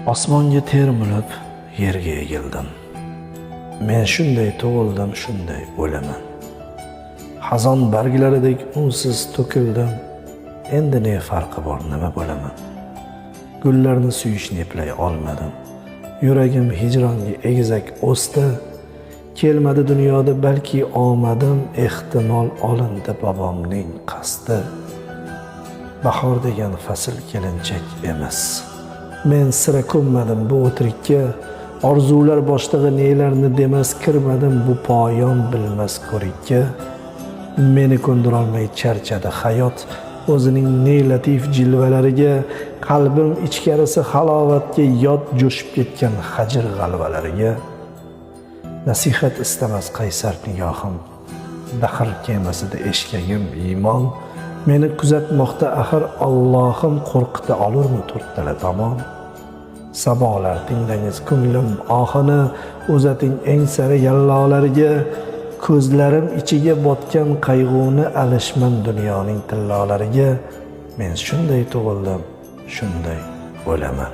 Osmonga termilib yerga egildim. Men shunday tug'ildim, shunday o'laman. Xazon barglaridek unsiz to'kildim. Endi ne farqi bor, nima bo'laman? Gullarni suyishni eplay olmadim. Yuragim hijronga egizak o'sdi. Kelmadi dunyoda balki omadim, ehtimol olindi bobomning qasdi. Bahor degan fasl kelinchak emas. Men sira ko'nmadim bu o'tirikka, orzular boshlig'i nelarni demas kirmadim bu poyon bilmas ko'rikka. Meni ko'ndirolmay charchadi hayot o'zining ne latif jilvalariga, qalbim ichkarisi halovatga yod jo'shib ketgan hajr g'alvalariga. Nasihat istamas qaysar nigohim, dahr kemasida eshkagim iymon. Meni kuzatmoqda axir Allohim, qo'rqita olurmi to'rttala tomon? Sabolar tinglangiz ko'nglim ohini, uzating eng sari yallolariga. Ko'zlarim ichiga botgan qayg'uni alishman dunyoning tillolariga. Men shunday tug'ildim, shunday o'laman.